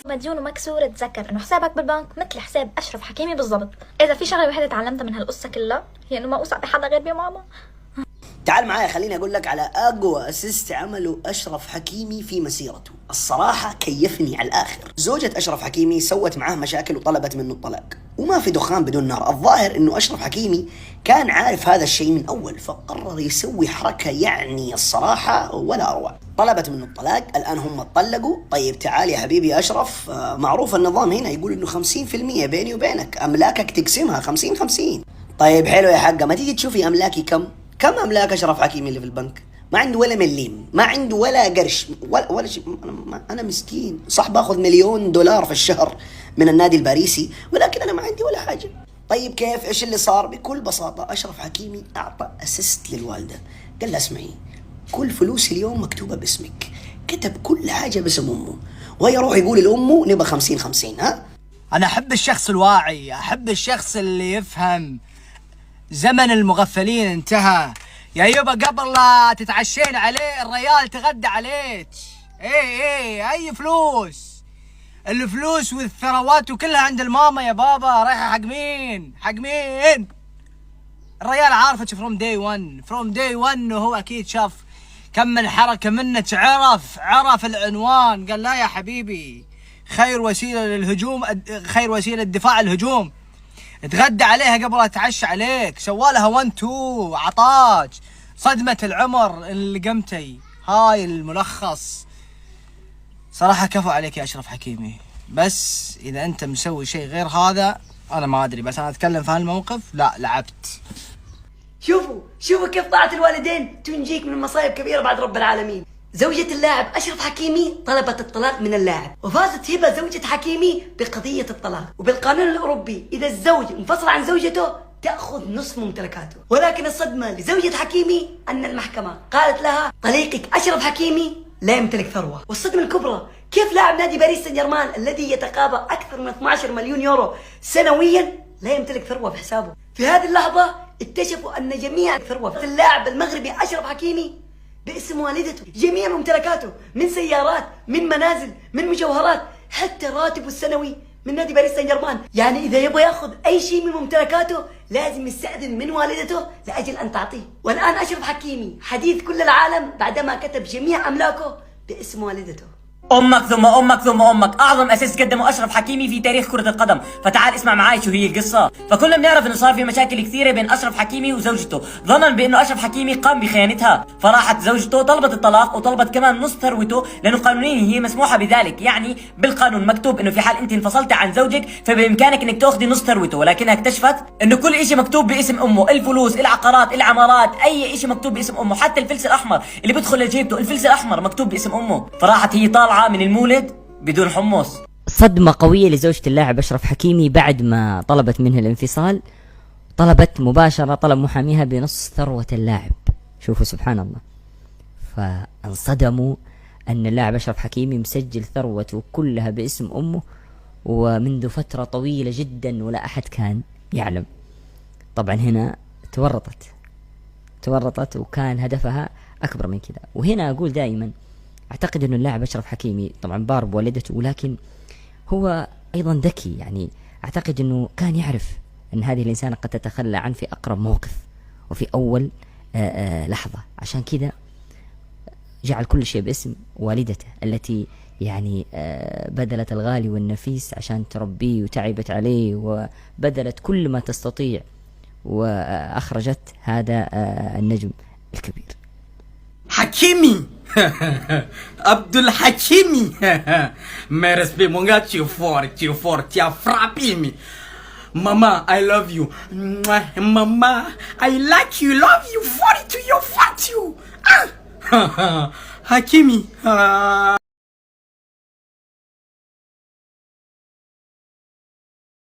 مديون ومكسور، تذكر انه حسابك بالبنك مثل حساب اشرف حكيمي بالضبط. اذا في شغله وحده تعلمتها من هالقصه كلها هي انه ما اوثق بحدا غير بماما. تعال معايا خليني اقول لك على اقوى اسيست عمله اشرف حكيمي في مسيرته. الصراحه كيفني على الاخر. زوجة اشرف حكيمي سوت معاه مشاكل وطلبت منه الطلاق، وما في دخان بدون نار. الظاهر انه اشرف حكيمي كان عارف هذا الشيء من اول، فقرر يسوي حركه يعني الصراحه ولا اروع. طلبت منه الطلاق، الان هم اتطلقوا. طيب تعال يا حبيبي يا اشرف، معروف النظام هنا يقول انه 50% بيني وبينك، املاكك تقسمها 50-50. طيب حلو يا حقه، ما تيجي تشوفي املاكي كم املاك اشرف حكيمي اللي في البنك؟ ما عنده ولا مليم، ما عنده ولا قرش ولا شيء. انا مسكين، صح باخذ $1,000,000 في الشهر من النادي الباريسي، ولكن انا ما عندي ولا حاجه. طيب كيف؟ ايش اللي صار؟ بكل بساطه اشرف حكيمي اعطى اسيست للوالده، قال لها اسمعي، كل فلوسي اليوم مكتوبه باسمك. كتب كل حاجه باسم امه، وهي يروح يقول لامه نبغى 50-50. ها، انا احب الشخص الواعي، احب الشخص اللي يفهم. زمن المغفلين انتهى يا يبا، قبل لا تتعشين عليه الريال تغدى عليك. اي فلوس، الفلوس والثروات وكلها عند الماما يا بابا، رايحه حق مين؟ حق مين؟ الريال عارفك فروم داي 1 وهو اكيد شاف كم من حركه منك، عرف العنوان، قال لا يا حبيبي، خير وسيله للهجوم، خير وسيله دفاع الهجوم. تغدى عليها قبل لا تعشى عليك، سوالها 1-2، عطاك صدمة العمر اللي قمتي. هاي الملخص. صراحة كفو عليك يا أشرف حكيمي، بس إذا أنت مسوي شيء غير هذا أنا ما أدري، بس أنا أتكلم في هالموقف لا لعبت. شوفوا كيف طاعة الوالدين تنجيك من مصايب كبيرة بعد رب العالمين. زوجة اللاعب أشرف حكيمي طلبت الطلاق من اللاعب، وفازت هبة زوجة حكيمي بقضية الطلاق. وبالقانون الأوروبي إذا الزوج انفصل عن زوجته تأخذ نصف ممتلكاته، ولكن الصدمة لزوجة حكيمي أن المحكمة قالت لها طليقك أشرف حكيمي لا يمتلك ثروة. والصدمة الكبرى، كيف لاعب نادي باريس سان جيرمان الذي يتقاضى أكثر من 12 مليون يورو سنويا لا يمتلك ثروة بحسابه؟ في هذه اللحظة اكتشفوا أن جميع ثروة اللاعب المغربي أشرف حكيمي باسم والدته، جميع ممتلكاته من سيارات، من منازل، من مجوهرات، حتى راتبه السنوي من نادي باريس سان جيرمان. يعني إذا يبغى ياخذ أي شيء من ممتلكاته لازم يستأذن من والدته لأجل أن تعطيه. والآن أشرف حكيمي حديث كل العالم بعدما كتب جميع أملاكه باسم والدته. امك ثم امك ثم امك، اعظم اسيست قدمه اشرف حكيمي في تاريخ كرة القدم. فتعال اسمع معاي شو هي القصة. فكلنا بنعرف انه صار في مشاكل كثيرة بين اشرف حكيمي وزوجته، ظنا بانه اشرف حكيمي قام بخيانتها، فراحت زوجته طلبت الطلاق وطلبت كمان نص ثروته، لانه قانونيا هي مسموحة بذلك. يعني بالقانون مكتوب انه في حال انت انفصلت عن زوجك فبامكانك انك تاخذي نص ثروته، ولكنها اكتشفت انه كل شيء مكتوب باسم امه، الفلوس، العقارات، العمارات، اي شيء مكتوب باسم امه، حتى الفلس الاحمر اللي بيدخل لجيبته، الفلس الاحمر مكتوب باسم امه. فراحت هي طالعة من المولد بدون حمص. صدمة قوية لزوجة اللاعب أشرف حكيمي بعد ما طلبت منه الانفصال، طلبت مباشرة طلب محاميها بنص ثروة اللاعب. شوفوا سبحان الله، فانصدموا أن اللاعب أشرف حكيمي مسجل ثروته كلها باسم أمه ومنذ فترة طويلة جدا ولا أحد كان يعلم. طبعا هنا تورطت وكان هدفها أكبر من كذا. وهنا أقول دائما أعتقد أن اللاعب أشرف حكيمي طبعا بار بوالدته، ولكن هو أيضا ذكي. يعني أعتقد أنه كان يعرف أن هذه الإنسانة قد تتخلى عنه في أقرب موقف وفي أول لحظة، عشان كذا جعل كل شيء باسم والدته التي يعني بذلت الغالي والنفيس عشان تربيه وتعبت عليه وبذلت كل ما تستطيع وأخرجت هذا النجم الكبير. حكيمي عبد الحكيمي mes respects mon gars, tu es fort, tu as frappé me. Mama, I love you. Mama, I like you, love you, 40 to your 40 you. Hakimi.